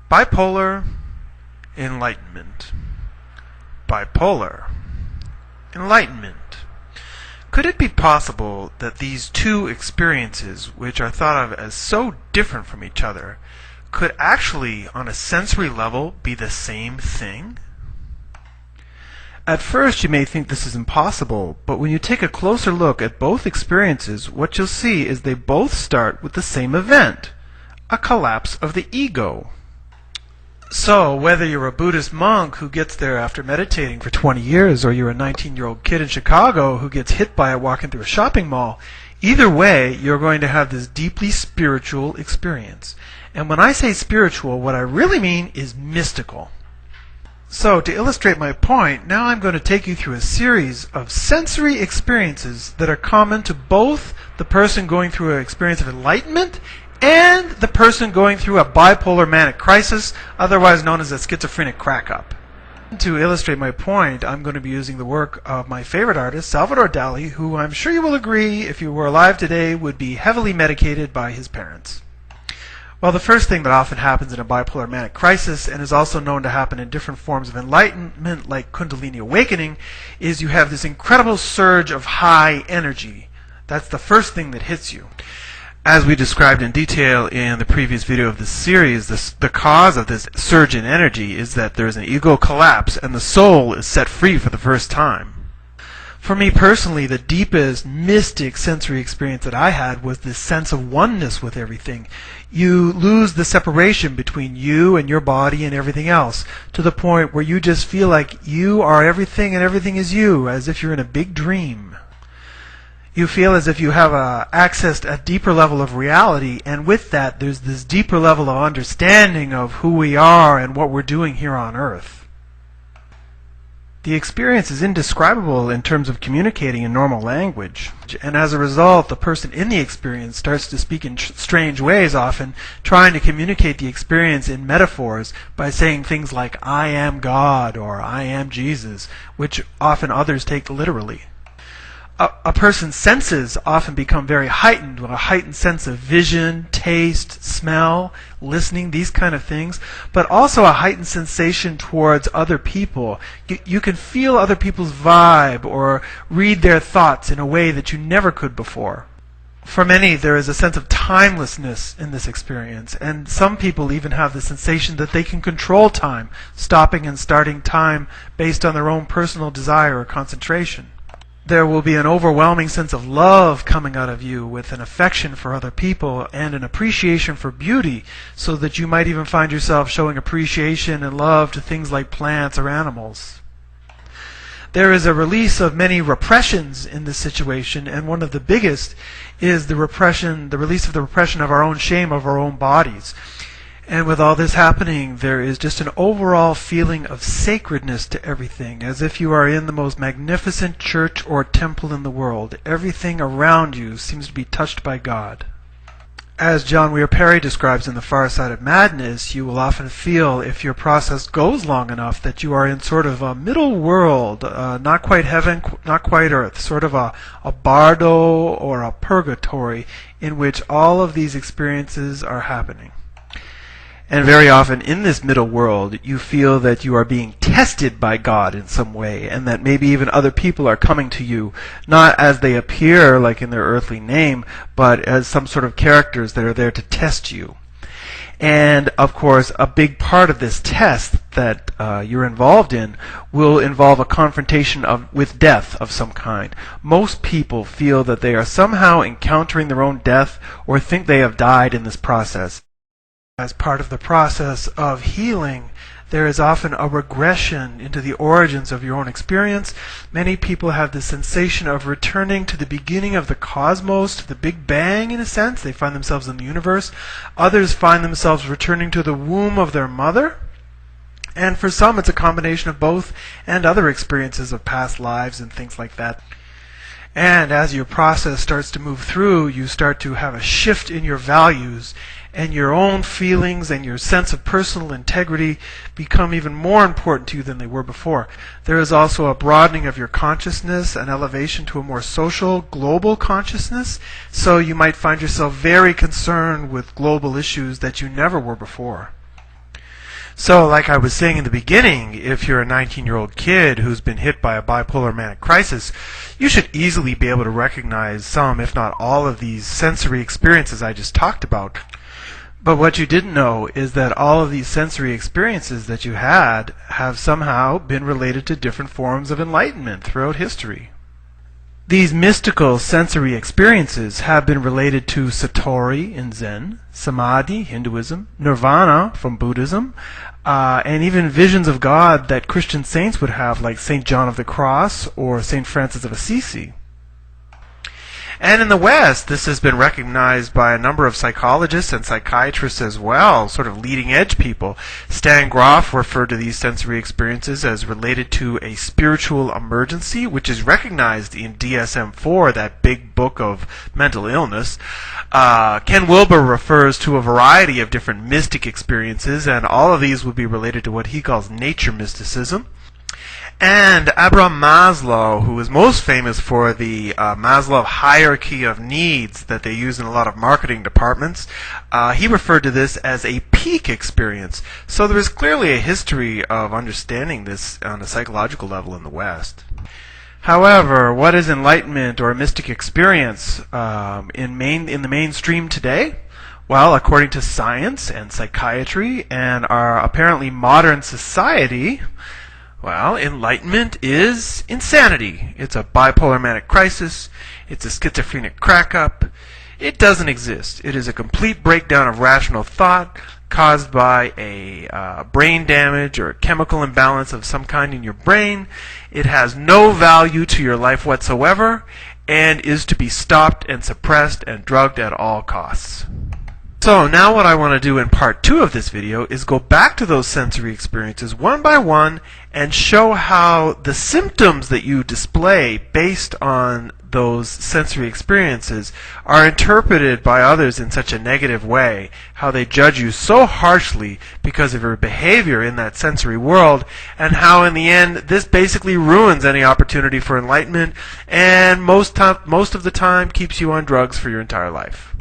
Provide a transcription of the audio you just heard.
Bipolar, enlightenment. Bipolar, enlightenment. Could it be possible that these two experiences, which are thought of as so different from each other, could actually, on a sensory level, be the same thing? At first you may think this is impossible, but when you take a closer look at both experiences, what you'll see is they both start with the same event, a collapse of the ego. So, whether you're a Buddhist monk who gets there after meditating for 20 years, or you're a 19-year-old kid in Chicago who gets hit by it walking through a shopping mall, either way, you're going to have this deeply spiritual experience. And when I say spiritual, what I really mean is mystical. So, to illustrate my point, now I'm going to take you through a series of sensory experiences that are common to both the person going through an experience of enlightenment and the person going through a bipolar manic crisis, otherwise known as a schizophrenic crack-up. To illustrate my point, I'm going to be using the work of my favorite artist, Salvador Dali, who I'm sure you will agree, if you were alive today, would be heavily medicated by his parents. Well, the first thing that often happens in a bipolar manic crisis, and is also known to happen in different forms of enlightenment like Kundalini awakening, is you have this incredible surge of high energy. That's the first thing that hits you. As we described in detail in the previous video of this series, the cause of this surge in energy is that there is an ego collapse and the soul is set free for the first time. For me personally, the deepest mystic sensory experience that I had was this sense of oneness with everything. You lose the separation between you and your body and everything else, to the point where you just feel like you are everything and everything is you, as if you're in a big dream. You feel as if you have accessed a deeper level of reality, and with that there's this deeper level of understanding of who we are and what we're doing here on Earth. The experience is indescribable in terms of communicating in normal language, and as a result the person in the experience starts to speak in strange ways, often trying to communicate the experience in metaphors by saying things like "I am God" or "I am Jesus," which often others take literally. A person's senses often become very heightened, with a heightened sense of vision, taste, smell, listening, these kind of things, but also a heightened sensation towards other people. You can feel other people's vibe or read their thoughts in a way that you never could before. For many, there is a sense of timelessness in this experience, and some people even have the sensation that they can control time, stopping and starting time based on their own personal desire or concentration. There will be an overwhelming sense of love coming out of you, with an affection for other people and an appreciation for beauty, so that you might even find yourself showing appreciation and love to things like plants or animals. There is a release of many repressions in this situation, and one of the biggest is the release of the repression of our own shame of our own bodies. And with all this happening, there is just an overall feeling of sacredness to everything, as if you are in the most magnificent church or temple in the world. Everything around you seems to be touched by God. As John Weir Perry describes in The Far Side of Madness, you will often feel, if your process goes long enough, that you are in sort of a middle world, not quite heaven, not quite earth, sort of a bardo or a purgatory, in which all of these experiences are happening. And very often in this middle world, you feel that you are being tested by God in some way, and that maybe even other people are coming to you, not as they appear, like in their earthly name, but as some sort of characters that are there to test you. And, of course, a big part of this test that you're involved in will involve a confrontation with death of some kind. Most people feel that they are somehow encountering their own death, or think they have died in this process. As part of the process of healing, there is often a regression into the origins of your own experience. Many people have the sensation of returning to the beginning of the cosmos, to the Big Bang in a sense. They find themselves in the universe. Others find themselves returning to the womb of their mother. And for some, it's a combination of both, and other experiences of past lives and things like that. And as your process starts to move through, you start to have a shift in your values, and your own feelings and your sense of personal integrity become even more important to you than they were before. There is also a broadening of your consciousness, an elevation to a more social, global consciousness, so you might find yourself very concerned with global issues that you never were before. So, like I was saying in the beginning, if you're a 19-year-old kid who's been hit by a bipolar manic crisis, you should easily be able to recognize some, if not all, of these sensory experiences I just talked about. But what you didn't know is that all of these sensory experiences that you had have somehow been related to different forms of enlightenment throughout history. These mystical sensory experiences have been related to Satori in Zen, Samadhi, Hinduism, Nirvana from Buddhism, and even visions of God that Christian saints would have, like St. John of the Cross or St. Francis of Assisi. And in the West, this has been recognized by a number of psychologists and psychiatrists as well, sort of leading-edge people. Stan Grof referred to these sensory experiences as related to a spiritual emergency, which is recognized in DSM-4, that big book of mental illness. Ken Wilber refers to a variety of different mystic experiences, and all of these would be related to what he calls nature mysticism. And Abraham Maslow, who is most famous for the Maslow hierarchy of needs that they use in a lot of marketing departments, he referred to this as a peak experience. So there is clearly a history of understanding this on a psychological level in the West. However, what is enlightenment or a mystic experience in the mainstream today? Well, according to science and psychiatry and our apparently modern society, well, enlightenment is insanity. It's a bipolar manic crisis. It's a schizophrenic crack-up. It doesn't exist. It is a complete breakdown of rational thought caused by a brain damage or a chemical imbalance of some kind in your brain. It has no value to your life whatsoever and is to be stopped and suppressed and drugged at all costs. So now what I want to do in part 2 of this video is go back to those sensory experiences one by one and show how the symptoms that you display based on those sensory experiences are interpreted by others in such a negative way, how they judge you so harshly because of your behavior in that sensory world, and how in the end this basically ruins any opportunity for enlightenment and most of the time keeps you on drugs for your entire life.